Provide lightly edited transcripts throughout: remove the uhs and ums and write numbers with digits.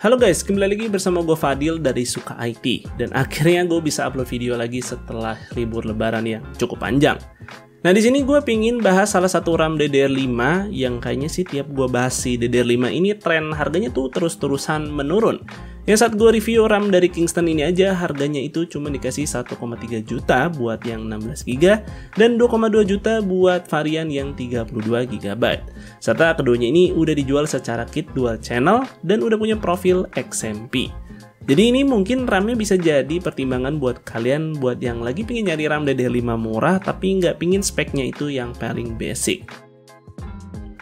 Halo guys, kembali lagi bersama gue Fadil dari Suka IT. Dan akhirnya gue bisa upload video lagi setelah libur lebaran yang cukup panjang. Nah di sini gue pingin bahas salah satu RAM DDR5 yang kayaknya sih tiap gue bahas si DDR5 ini tren harganya tuh terus-terusan menurun. Yang saat gue review RAM dari Kingston ini aja harganya itu cuma dikasih 1,3 juta buat yang 16GB dan 2,2 juta buat varian yang 32GB. Serta keduanya ini udah dijual secara kit dual channel dan udah punya profil XMP. Jadi ini mungkin RAM-nya bisa jadi pertimbangan buat kalian buat yang lagi pingin nyari RAM DDR5 murah tapi nggak pingin speknya itu yang paling basic.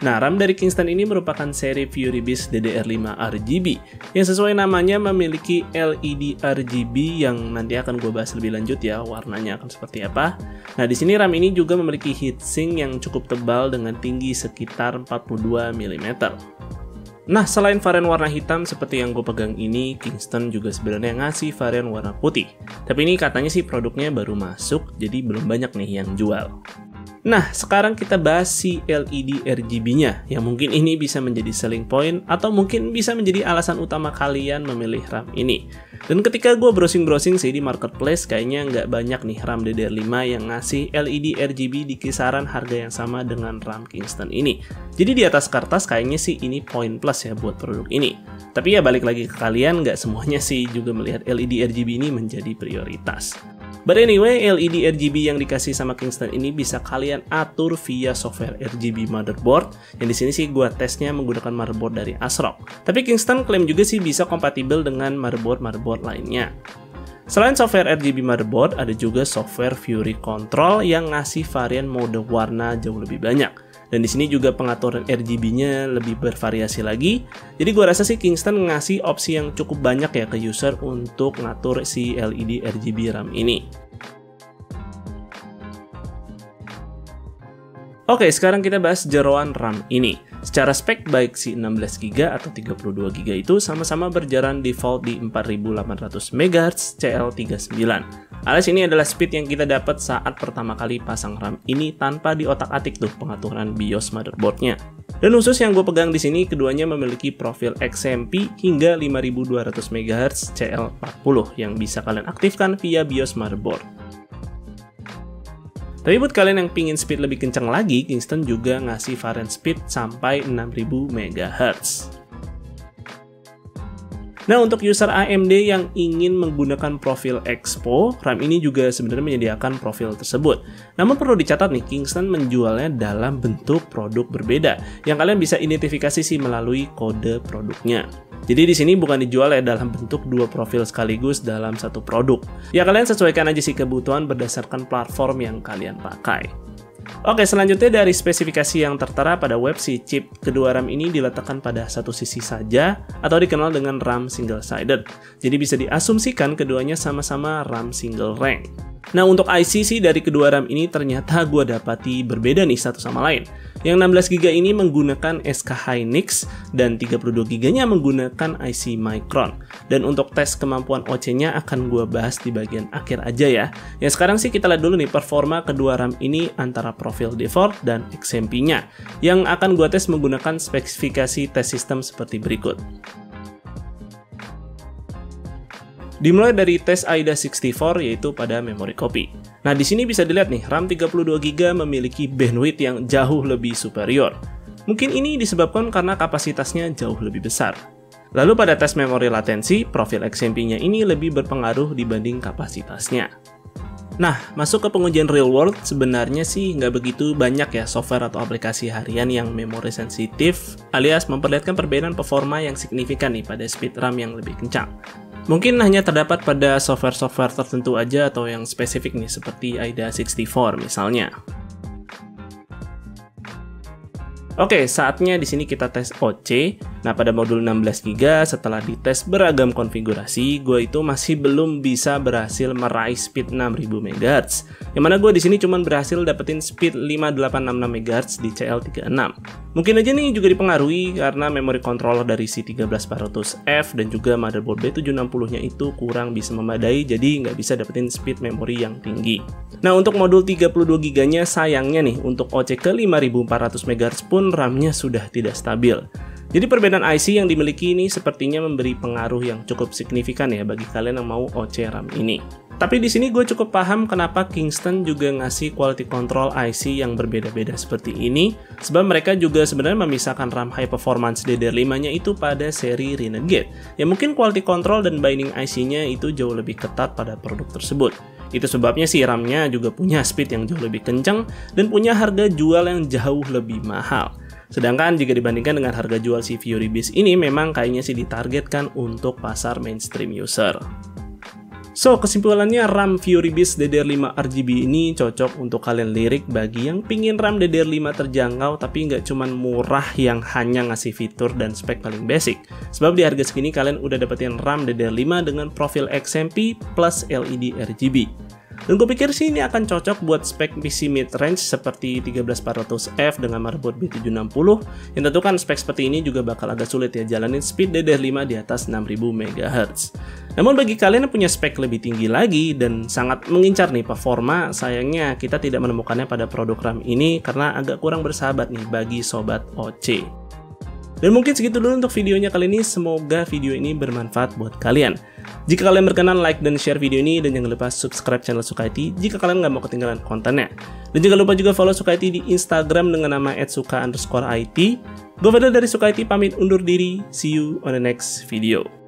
Nah, RAM dari Kingston ini merupakan seri FuryBeast DDR5 RGB yang sesuai namanya memiliki LED RGB yang nanti akan gue bahas lebih lanjut ya warnanya akan seperti apa. Nah, di sini RAM ini juga memiliki heatsink yang cukup tebal dengan tinggi sekitar 42 mm. Nah, selain varian warna hitam seperti yang gue pegang ini, Kingston juga sebenarnya ngasih varian warna putih. Tapi ini katanya sih produknya baru masuk, jadi belum banyak nih yang jual. Nah, sekarang kita bahas si LED RGB-nya, yang mungkin ini bisa menjadi selling point, atau mungkin bisa menjadi alasan utama kalian memilih RAM ini. Dan ketika gue browsing-browsing sih di marketplace, kayaknya nggak banyak nih RAM DDR5 yang ngasih LED RGB di kisaran harga yang sama dengan RAM Kingston ini. Jadi di atas kertas kayaknya sih ini poin plus ya buat produk ini. Tapi ya balik lagi ke kalian, nggak semuanya sih juga melihat LED RGB ini menjadi prioritas. But anyway, LED RGB yang dikasih sama Kingston ini bisa kalian atur via software RGB motherboard. Yang di sini sih gua tesnya menggunakan motherboard dari ASRock. Tapi Kingston klaim juga sih bisa kompatibel dengan motherboard lainnya. Selain software RGB motherboard, ada juga software Fury Control yang ngasih varian mode warna jauh lebih banyak. Dan di sini juga pengaturan RGB-nya lebih bervariasi lagi. Jadi gua rasa sih Kingston ngasih opsi yang cukup banyak ya ke user untuk ngatur si LED RGB RAM ini. Oke, sekarang kita bahas jeroan RAM ini. Secara spek baik si 16GB atau 32GB itu sama-sama berjalan default di 4800 MHz CL39. Alias ini adalah speed yang kita dapat saat pertama kali pasang RAM ini tanpa diotak-atik tuh pengaturan BIOS motherboardnya. Dan khusus yang gue pegang di sini keduanya memiliki profil XMP hingga 5200 MHz CL40 yang bisa kalian aktifkan via BIOS motherboard. Tapi buat kalian yang pingin speed lebih kencang lagi, Kingston juga ngasih varian speed sampai 6000 MHz. Nah, untuk user AMD yang ingin menggunakan profil Expo, RAM ini juga sebenarnya menyediakan profil tersebut. Namun perlu dicatat nih, Kingston menjualnya dalam bentuk produk berbeda, yang kalian bisa identifikasi sih melalui kode produknya. Jadi di sini bukan dijual ya dalam bentuk dua profil sekaligus dalam satu produk. Ya kalian sesuaikan aja sih kebutuhan berdasarkan platform yang kalian pakai. Oke, selanjutnya dari spesifikasi yang tertera pada web, si chip kedua RAM ini diletakkan pada satu sisi saja atau dikenal dengan RAM single-sided. Jadi bisa diasumsikan keduanya sama-sama RAM single rank. Nah, untuk IC sih dari kedua RAM ini ternyata gue dapati berbeda nih satu sama lain. Yang 16GB ini menggunakan SK Hynix dan 32GB-nya menggunakan IC Micron. Dan untuk tes kemampuan OC-nya akan gue bahas di bagian akhir aja ya. Yang sekarang sih kita lihat dulu nih performa kedua RAM ini antara profil default dan XMP-nya. Yang akan gue tes menggunakan spesifikasi tes sistem seperti berikut. Dimulai dari tes AIDA64 yaitu pada memori copy. Nah, di sini bisa dilihat nih, RAM 32GB memiliki bandwidth yang jauh lebih superior. Mungkin ini disebabkan karena kapasitasnya jauh lebih besar. Lalu pada tes memori latensi, profil XMP-nya ini lebih berpengaruh dibanding kapasitasnya. Nah, masuk ke pengujian real world, sebenarnya sih nggak begitu banyak ya software atau aplikasi harian yang memori sensitif, alias memperlihatkan perbedaan performa yang signifikan nih pada speed RAM yang lebih kencang. Mungkin hanya terdapat pada software-software tertentu aja atau yang spesifik nih seperti AIDA64 misalnya. Oke, saatnya di sini kita tes OC. Nah, pada modul 16GB setelah dites beragam konfigurasi, gue itu masih belum bisa berhasil meraih speed 6000 MHz. Yang mana gue di sini cuma berhasil dapetin speed 5866 MHz di CL36. Mungkin aja nih juga dipengaruhi karena memori controller dari si 13400F dan juga motherboard B760-nya itu kurang bisa memadai, jadi nggak bisa dapetin speed memori yang tinggi. Nah, untuk modul 32GB-nya sayangnya nih, untuk OC ke 5400 MHz pun RAM-nya sudah tidak stabil. Jadi perbedaan IC yang dimiliki ini sepertinya memberi pengaruh yang cukup signifikan ya bagi kalian yang mau OC RAM ini. Tapi di sini gue cukup paham kenapa Kingston juga ngasih quality control IC yang berbeda-beda seperti ini, sebab mereka juga sebenarnya memisahkan RAM high performance DDR5-nya itu pada seri Renegade. Ya mungkin quality control dan binding IC-nya itu jauh lebih ketat pada produk tersebut. Itu sebabnya si RAM-nya juga punya speed yang jauh lebih kencang dan punya harga jual yang jauh lebih mahal. Sedangkan jika dibandingkan dengan harga jual si Fury Beast ini memang kayaknya sih ditargetkan untuk pasar mainstream user. So, kesimpulannya RAM Fury Beast DDR5 RGB ini cocok untuk kalian lirik bagi yang pingin RAM DDR5 terjangkau tapi nggak cuman murah yang hanya ngasih fitur dan spek paling basic. Sebab di harga segini kalian udah dapetin RAM DDR5 dengan profil XMP plus LED RGB. Dan gue pikir sih ini akan cocok buat spek PC mid-range seperti 13400F dengan motherboard B760, yang tentu kan spek seperti ini juga bakal agak sulit ya jalanin speed DDR5 di atas 6000 MHz. Namun bagi kalian yang punya spek lebih tinggi lagi dan sangat mengincar nih performa, sayangnya kita tidak menemukannya pada produk RAM ini karena agak kurang bersahabat nih bagi sobat OC. Dan mungkin segitu dulu untuk videonya kali ini, semoga video ini bermanfaat buat kalian. Jika kalian berkenan, like dan share video ini, dan jangan lupa subscribe channel Suka IT jika kalian nggak mau ketinggalan kontennya. Dan jangan lupa juga follow Suka IT di Instagram dengan nama @suka_it. Gue Fadil dari Suka IT pamit undur diri, see you on the next video.